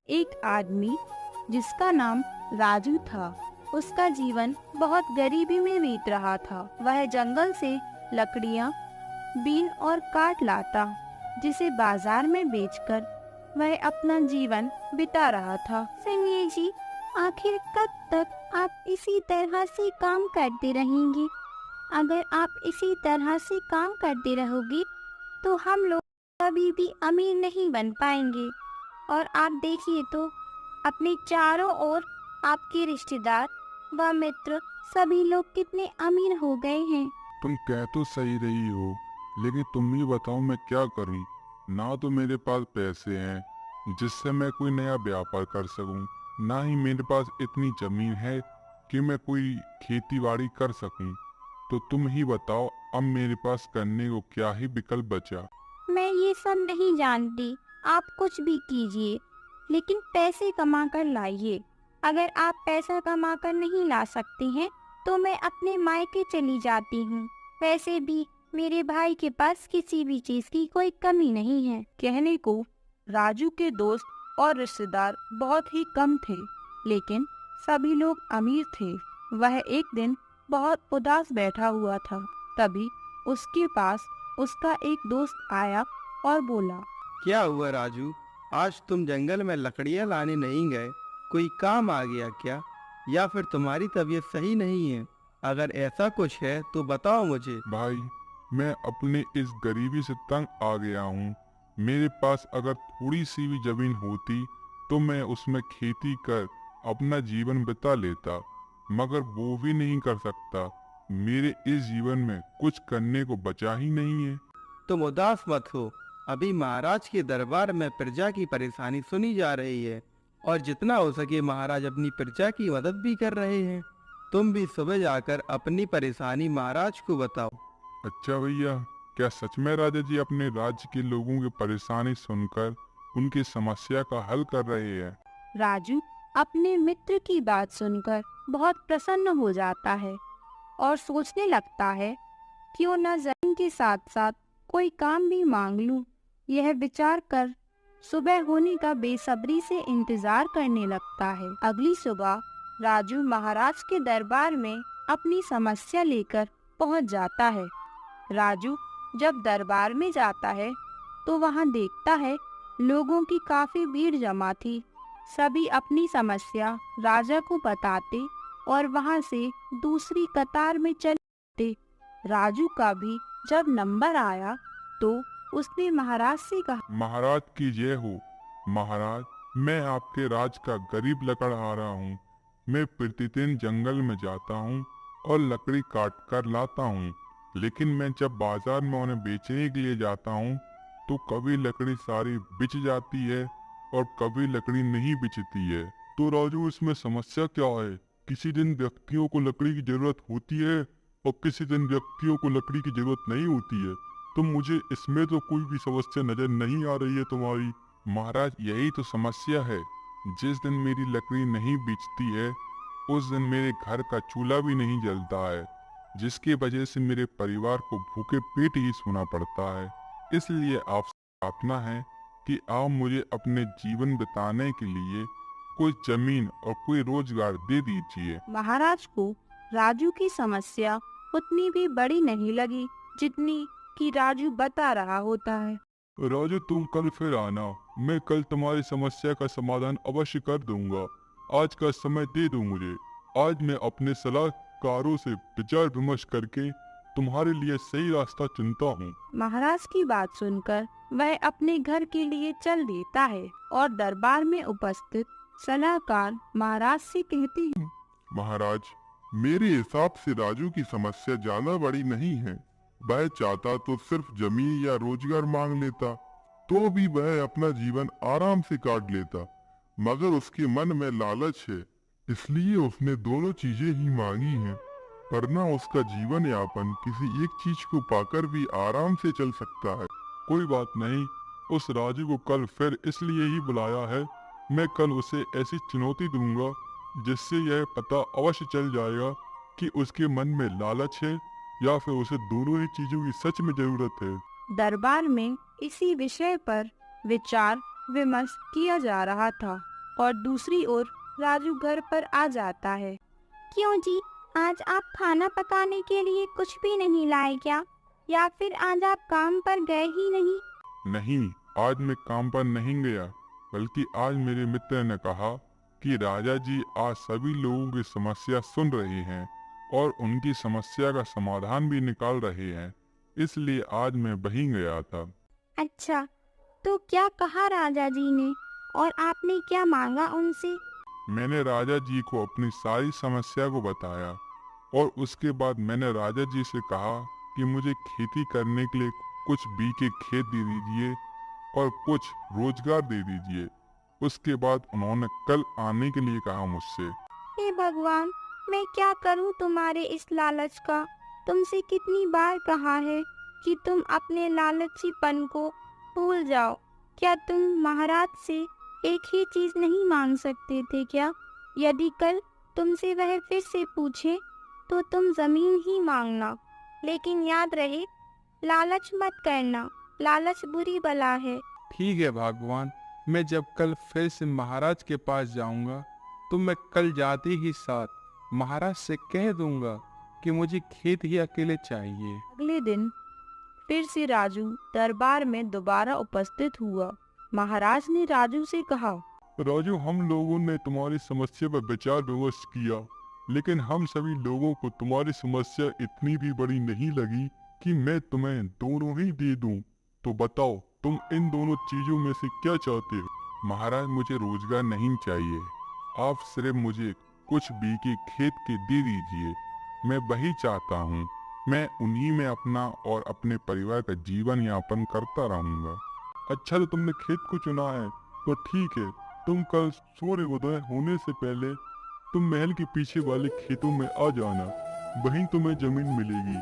एक आदमी जिसका नाम राजू था, उसका जीवन बहुत गरीबी में बीत रहा था। वह जंगल से लकड़ियां, बीन और काट लाता, जिसे बाजार में बेचकर वह अपना जीवन बिता रहा था। सुनिए जी, आखिर कब तक आप इसी तरह से काम करते रहेंगे? अगर आप इसी तरह से काम करते रहोगे तो हम लोग कभी भी अमीर नहीं बन पाएंगे। और आप देखिए तो अपने चारों ओर आपके रिश्तेदार व मित्र सभी लोग कितने अमीर हो गए हैं। तुम कह तो सही रही हो, लेकिन तुम ही बताओ मैं क्या करूं। ना तो मेरे पास पैसे हैं जिससे मैं कोई नया व्यापार कर सकूं, ना ही मेरे पास इतनी जमीन है कि मैं कोई खेती बाड़ी कर सकूं। तो तुम ही बताओ, अब मेरे पास करने को क्या ही विकल्प बचा। मैं ये सब नहीं जानती, आप कुछ भी कीजिए, लेकिन पैसे कमा कर लाइए। अगर आप पैसा कमा कर नहीं ला सकते हैं तो मैं अपने मायके चली जाती हूँ। वैसे भी मेरे भाई के पास किसी भी चीज की कोई कमी नहीं है। कहने को राजू के दोस्त और रिश्तेदार बहुत ही कम थे, लेकिन सभी लोग अमीर थे। वह एक दिन बहुत उदास बैठा हुआ था। तभी उसके पास उसका एक दोस्त आया और बोला, क्या हुआ राजू? आज तुम जंगल में लकड़ियां लाने नहीं गए? कोई काम आ गया क्या? या फिर तुम्हारी तबीयत सही नहीं है? अगर ऐसा कुछ है तो बताओ मुझे। भाई, मैं अपने इस गरीबी से तंग आ गया हूँ। मेरे पास अगर थोड़ी सी भी जमीन होती तो मैं उसमें खेती कर अपना जीवन बिता लेता, मगर वो भी नहीं कर सकता। मेरे इस जीवन में कुछ करने को बचा ही नहीं है। तुम उदास मत हो। अभी महाराज के दरबार में प्रजा की परेशानी सुनी जा रही है और जितना हो सके महाराज अपनी प्रजा की मदद भी कर रहे हैं। तुम भी सुबह जाकर अपनी परेशानी महाराज को बताओ। अच्छा भैया, क्या सच में राजा जी अपने राज्य के लोगों की परेशानी सुनकर उनकी समस्या का हल कर रहे हैं? राजू अपने मित्र की बात सुनकर बहुत प्रसन्न हो जाता है और सोचने लगता है क्यों न जमीन के साथ साथ कोई काम भी मांग लूं। यह विचार कर सुबह होने का बेसब्री से इंतजार करने लगता है। अगली सुबह राजू महाराज के दरबार में अपनी समस्या लेकर पहुंच जाता है। राजू जब दरबार में जाता है तो वहां देखता है लोगों की काफी भीड़ जमा थी। सभी अपनी समस्या राजा को बताते और वहां से दूसरी कतार में चले। राजू का भी जब नंबर आया तो उसने महाराज से कहा, महाराज की जय हो। महाराज, मैं आपके राज का गरीब लकड़ आ रहा हूँ। मैं प्रतिदिन जंगल में जाता हूँ और लकड़ी काट कर लाता हूँ, लेकिन मैं जब बाजार में उन्हें बेचने के लिए जाता हूँ तो कभी लकड़ी सारी बिच जाती है और कभी लकड़ी नहीं बिचती है। तो राजू, इसमें समस्या क्या है? किसी दिन व्यक्तियों को लकड़ी की जरूरत होती है और किसी दिन व्यक्तियों को लकड़ी की जरूरत नहीं होती है। तो मुझे इसमें तो कोई भी समस्या नजर नहीं आ रही है तुम्हारी। महाराज, यही तो समस्या है। जिस दिन मेरी लकड़ी नहीं बिचती है उस दिन मेरे घर का चूल्हा भी नहीं जलता है, जिसकी वजह से मेरे परिवार को भूखे पेट ही सोना पड़ता है। इसलिए आपसे प्रार्थना है कि आप मुझे अपने जीवन बिताने के लिए कोई जमीन और कोई रोजगार दे दीजिए। महाराज को राजू की समस्या उतनी भी बड़ी नहीं लगी जितनी कि राजू बता रहा होता है। राजू, तुम कल फिर आना। मैं कल तुम्हारी समस्या का समाधान अवश्य कर दूंगा। आज का समय दे दो मुझे। आज मैं अपने सलाहकारों से विचार विमर्श करके तुम्हारे लिए सही रास्ता चुनता हूँ। महाराज की बात सुनकर वह अपने घर के लिए चल देता है और दरबार में उपस्थित सलाहकार महाराज से कहते हैं, महाराज, मेरे हिसाब से राजू की समस्या ज्यादा बड़ी नहीं है। वह चाहता तो सिर्फ जमीन या रोजगार मांग लेता, तो भी वह अपना जीवन आराम से काट लेता, मगर उसके मन में लालच है, इसलिए उसने दोनों चीजें ही मांगी हैं। वरना उसका जीवन यापन किसी एक चीज को पाकर भी आराम से चल सकता है। कोई बात नहीं, उस राजू को कल फिर इसलिए ही बुलाया है। मैं कल उसे ऐसी चुनौती दूंगा जिससे यह पता अवश्य चल जाएगा कि उसके मन में लालच है या फिर उसे दोनों ही चीजों की सच में जरूरत है। दरबार में इसी विषय पर विचार विमर्श किया जा रहा था और दूसरी ओर राजू घर पर आ जाता है। क्यों जी, आज आप खाना पकाने के लिए कुछ भी नहीं लाए क्या? या फिर आज आप काम पर गए ही नहीं? नहीं, आज मैं काम पर नहीं गया, बल्कि आज मेरे मित्र ने कहा कि राजा जी आज सभी लोगों की समस्या सुन रहे हैं और उनकी समस्या का समाधान भी निकाल रहे हैं, इसलिए आज मैं वहीं गया था। अच्छा, तो क्या कहा राजा जी ने और आपने क्या मांगा उनसे? मैंने राजा जी को अपनी सारी समस्या को बताया और उसके बाद मैंने राजा जी से कहा कि मुझे खेती करने के लिए कुछ बीघे खेत दे दीजिए और कुछ रोजगार दे दीजिए। उसके बाद उन्होंने कल आने के लिए कहा मुझसे। हे भगवान, मैं क्या करूं तुम्हारे इस लालच का? तुमसे कितनी बार कहा है कि तुम अपने लालचीपन को भूल जाओ। क्या तुम महाराज से एक ही चीज नहीं मांग सकते थे क्या? यदि कल तुमसे वह फिर से पूछे तो तुम जमीन ही मांगना, लेकिन याद रहे, लालच मत करना, लालच बुरी बला है। ठीक है भगवान, मैं जब कल फिर से महाराज के पास जाऊंगा तो मैं कल जाते ही साथ महाराज से कह दूंगा कि मुझे खेत ही अकेले चाहिए। अगले दिन फिर से राजू दरबार में दोबारा उपस्थित हुआ। महाराज ने राजू से कहा, राजू, हम लोगों ने तुम्हारी समस्या पर विचार विमर्श किया, लेकिन हम सभी लोगों को तुम्हारी समस्या इतनी भी बड़ी नहीं लगी कि मैं तुम्हें दोनों ही दे दूं। तो बताओ, तुम इन दोनों चीजों में से क्या चाहते हो? महाराज, मुझे रोजगार नहीं चाहिए, आप सिर्फ मुझे कुछ बीघे खेत के दे दीजिए, मैं वही चाहता हूँ। मैं उन्हीं में अपना और अपने परिवार का जीवन यापन करता रहूंगा। अच्छा, तो तुमने खेत को चुना है तो ठीक है, तुम कल सूर्योदय होने से पहले तुम महल के पीछे वाले खेतों में आ जाना, वहीं तुम्हें जमीन मिलेगी।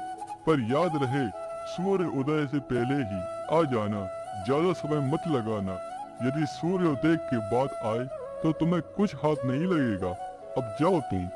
पर याद रहे, सूर्योदय से पहले ही आ जाना, ज्यादा समय मत लगाना। यदि सूर्योदय के बाद आए तो तुम्हें कुछ हाथ नहीं लगेगा। अब जाओ तुम।